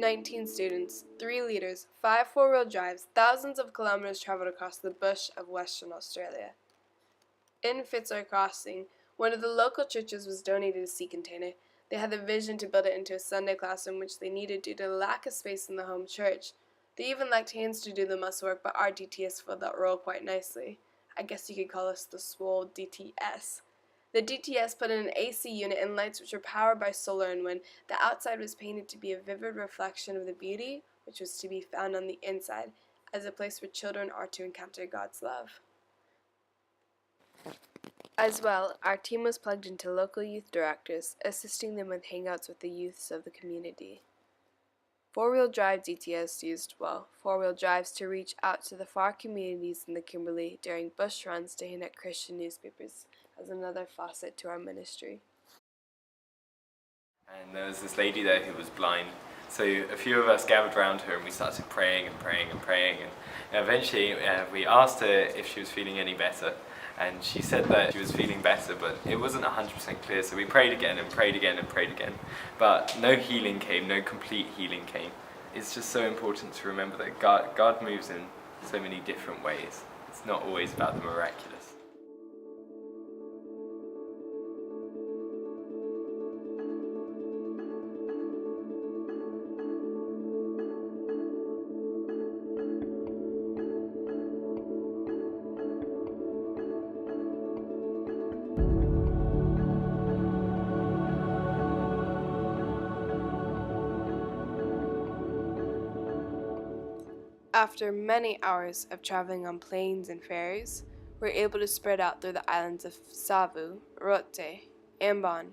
19 students, 3 leaders, 5 four-wheel drives, thousands of kilometers traveled across the bush of Western Australia. In Fitzroy Crossing, one of the local churches was donated a sea container. They had the vision to build it into a Sunday classroom, which they needed due to the lack of space in the home church. They even lacked hands to do the muscle work, but our DTS filled that role quite nicely. I guess you could call us the swole DTS. The DTS put in an AC unit and lights which were powered by solar and wind. The outside was painted to be a vivid reflection of the beauty which was to be found on the inside, as a place where children are to encounter God's love. As well, our team was plugged into local youth directors, assisting them with hangouts with the youths of the community. Four-wheel drive DTS used, four-wheel drives to reach out to the far communities in the Kimberley during bush runs to hand out Christian newspapers as another facet to our ministry. And there was this lady there who was blind. So a few of us gathered around her and we started praying and praying and praying. And eventually we asked her if she was feeling any better. And she said that she was feeling better, but it wasn't 100% clear. So we prayed again and prayed again and prayed again. But no healing came, no complete healing came. It's just so important to remember that God moves in so many different ways. It's not always about the miraculous. After many hours of traveling on planes and ferries, we're able to spread out through the islands of Savu, Rote, Ambon,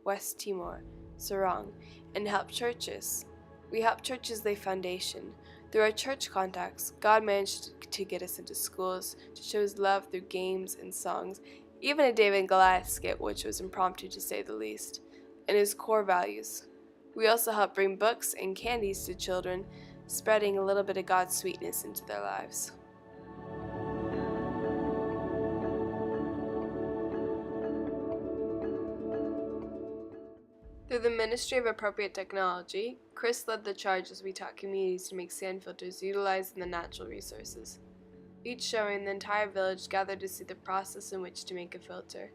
West Timor, Sarong, and help churches. We help churches lay foundation. Through our church contacts, God managed to get us into schools to show His love through games and songs, even a David and Goliath skit, which was impromptu to say the least, and His core values. We also help bring books and candies to children, spreading a little bit of God's sweetness into their lives. Through the Ministry of Appropriate Technology, Chris led the charge as we taught communities to make sand filters utilizing the natural resources. Each showing, the entire village gathered to see the process in which to make a filter.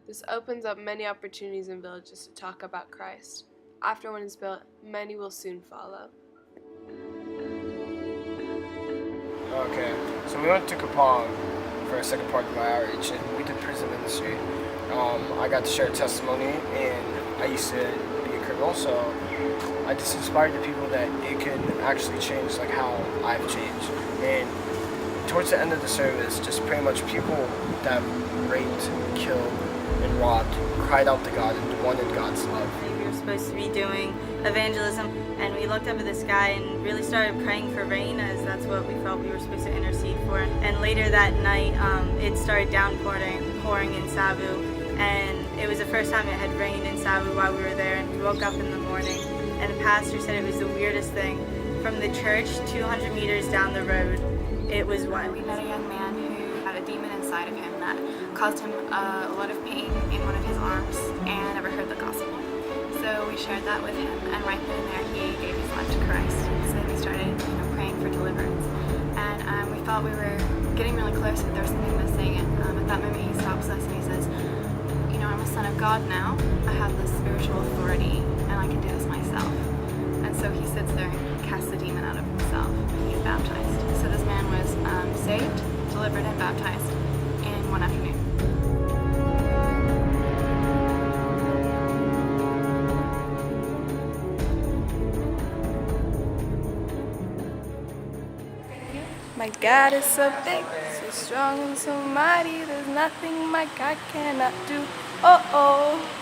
This opens up many opportunities in villages to talk about Christ. After one is built, many will soon follow. Okay, so we went to Kapong for a second part of my outreach, and we did prison ministry. I got to share testimony, and I used to be a criminal, so I just inspired the people that it can actually change, like how I've changed. And towards the end of the service, just pretty much people that raped, killed, and robbed cried out to God and wanted God's love. We were supposed to be doing evangelism, and we looked up at the sky and really started praying for rain, as that's what we felt we were supposed to intercede for. And later that night, it started pouring in Savu, and it was the first time it had rained in Savu while we were there, and we woke up in the morning, and the pastor said it was the weirdest thing. From the church, 200 meters down the road, it was wet. We met a young man who had a demon inside of him that caused him a lot of pain in one of his arms and never heard the gospel. So we shared that with him, and right then and there he gave his life to Christ. So we started praying for deliverance. And we felt we were getting really close, but there was something missing. And at that moment he stops us and he says, I'm a son of God now. I have this spiritual authority and I can do this myself. And so he sits there and casts the demon out of himself. He's baptized. So this man was saved, delivered, and baptized in one afternoon. My God is so big, so strong and so mighty, there's nothing my God cannot do. Oh, oh.